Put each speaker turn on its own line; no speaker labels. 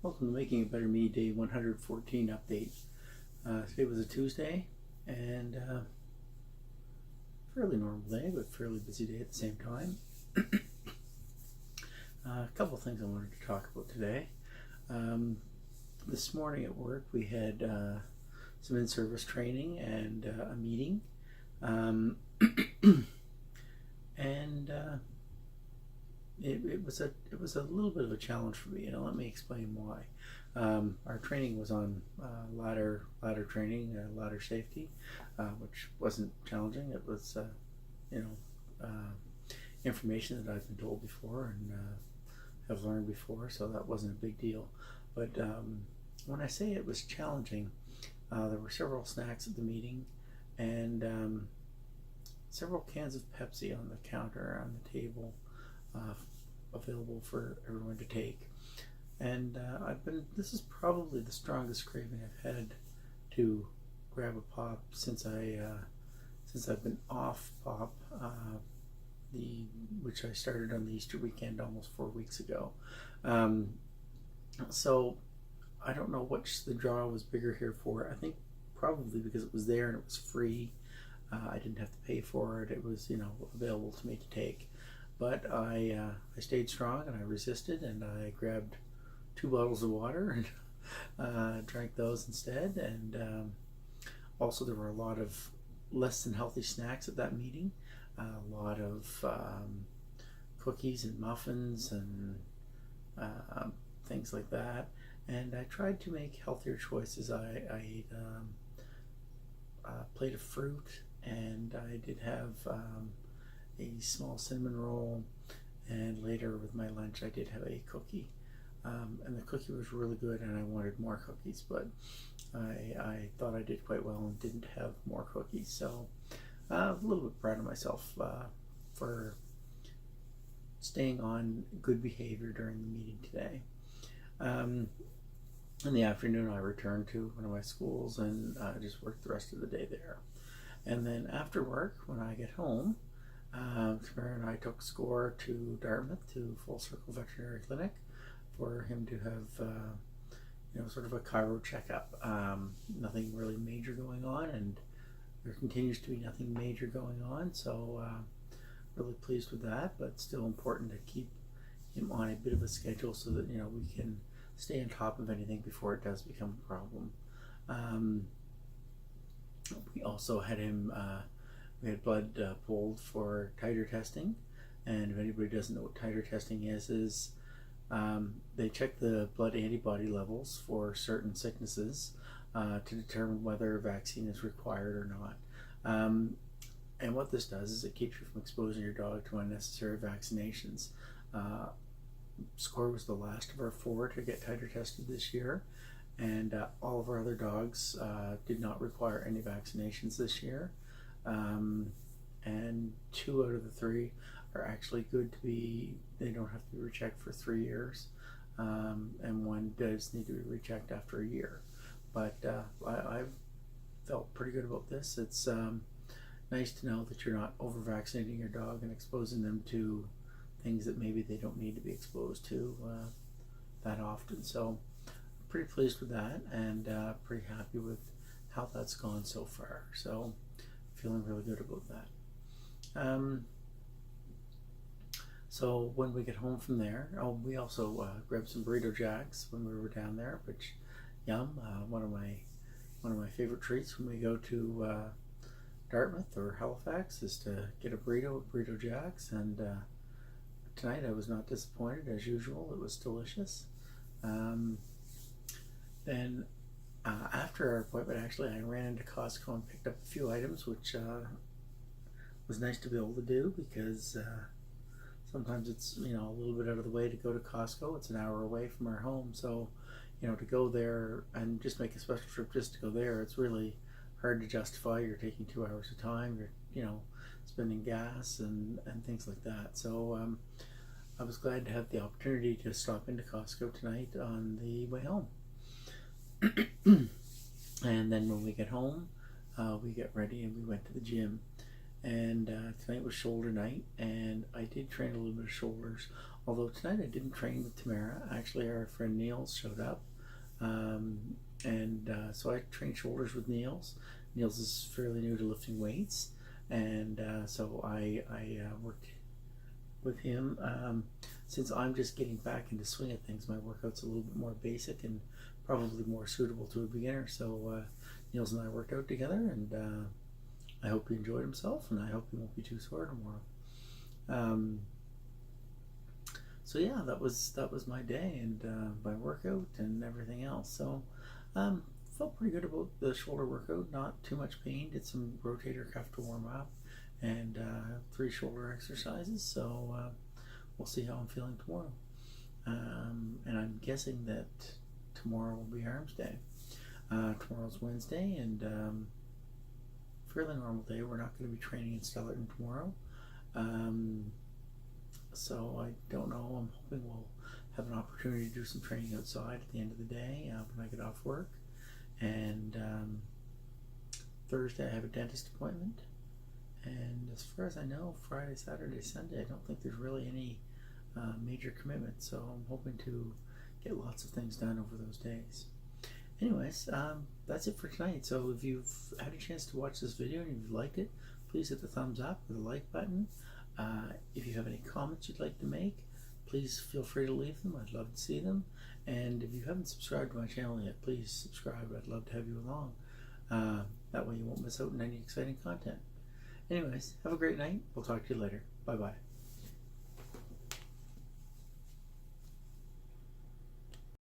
Welcome to Making It Better Me, day 114 update. Today was a Tuesday, and fairly normal day, but fairly busy day at the same time. A couple of things I wanted to talk about today. This morning at work, we had some in-service training and a meeting, and it was a little bit of a challenge for me, and let me explain why. Our training was on ladder training, ladder safety, which wasn't challenging. It was information that I've been told before and have learned before, so that wasn't a big deal. But when I say it was challenging, there were several snacks at the meeting, and several cans of Pepsi on the counter on the table, available for everyone to take. And this is probably the strongest craving I've had to grab a pop since I've been off pop, which I started on the Easter weekend almost 4 weeks ago. So I don't know which the draw was bigger here for. I think probably because it was there and it was free. I didn't have to pay for it. It was available to me to take. But I stayed strong and I resisted, and I grabbed 2 bottles of water and drank those instead. And also there were a lot of less than healthy snacks at that meeting. A lot of cookies and muffins and things like that. And I tried to make healthier choices. I ate a plate of fruit, and I did have a small cinnamon roll, and later with my lunch I did have a cookie, and the cookie was really good, and I wanted more cookies, but I thought I did quite well and didn't have more cookies, so a little bit proud of myself for staying on good behavior during the meeting today. In the afternoon I returned to one of my schools and just worked the rest of the day there. And then after work, when I get home, Tamara and I took Score to Dartmouth to Full Circle Veterinary Clinic for him to have sort of a chiro checkup. Nothing really major going on, and there continues to be nothing major going on, so really pleased with that, but still important to keep him on a bit of a schedule so that we can stay on top of anything before it does become a problem. We also had him we had blood pulled for titer testing, and if anybody doesn't know what titer testing is they check the blood antibody levels for certain sicknesses to determine whether a vaccine is required or not. And what this does is it keeps you from exposing your dog to unnecessary vaccinations. Score was the last of our 4 to get titer tested this year, and all of our other dogs did not require any vaccinations this year. And 2 out of the 3 are actually good to be, they don't have to be rechecked for 3 years, and 1 does need to be rechecked after a year. But I've felt pretty good about this. It's nice to know that you're not over vaccinating your dog and exposing them to things that maybe they don't need to be exposed to that often. So pretty pleased with that, and pretty happy with how that's gone so far. So feeling really good about that. So when we get home from there, we also grabbed some burrito jacks when we were down there, which yum. One of my favorite treats when we go to Dartmouth or Halifax is to get a burrito at Burrito Jacks, and tonight I was not disappointed as usual. It was delicious. Then after our appointment, actually, I ran into Costco and picked up a few items, which was nice to be able to do, because sometimes it's a little bit out of the way to go to Costco. It's an hour away from our home, so to go there and just make a special trip just to go there, it's really hard to justify. You're taking 2 hours of time, you're spending gas and things like that. So I was glad to have the opportunity to stop into Costco tonight on the way home. And then when we get home, we get ready and we went to the gym. And tonight was shoulder night, and I did train a little bit of shoulders. Although tonight I didn't train with Tamara. Actually, our friend Niels showed up, and so I trained shoulders with Niels. Niels is fairly new to lifting weights, and so I worked with him. Since I'm just getting back into swing of things, my workout's a little bit more basic and probably more suitable to a beginner. So Niels and I worked out together, and I hope he enjoyed himself, and I hope he won't be too sore tomorrow. So yeah, that was my day and my workout and everything else. So felt pretty good about the shoulder workout. Not too much pain. Did some rotator cuff to warm up, and 3 shoulder exercises. So we'll see how I'm feeling tomorrow. And I'm guessing that tomorrow will be arms day. Tomorrow's Wednesday, and fairly normal day. We're not going to be training in Stellarton tomorrow. So I don't know. I'm hoping we'll have an opportunity to do some training outside at the end of the day when I get off work. And Thursday I have a dentist appointment. And as far as I know, Friday, Saturday, Sunday, I don't think there's really any major commitments. So I'm hoping to get lots of things done over those days. Anyways, that's it for tonight. So if you've had a chance to watch this video and you've liked it, please hit the thumbs up or the like button. If you have any comments you'd like to make, please feel free to leave them. I'd love to see them. And if you haven't subscribed to my channel yet, please subscribe. I'd love to have you along. That way you won't miss out on any exciting content. Anyways, have a great night. We'll talk to you later. Bye-bye.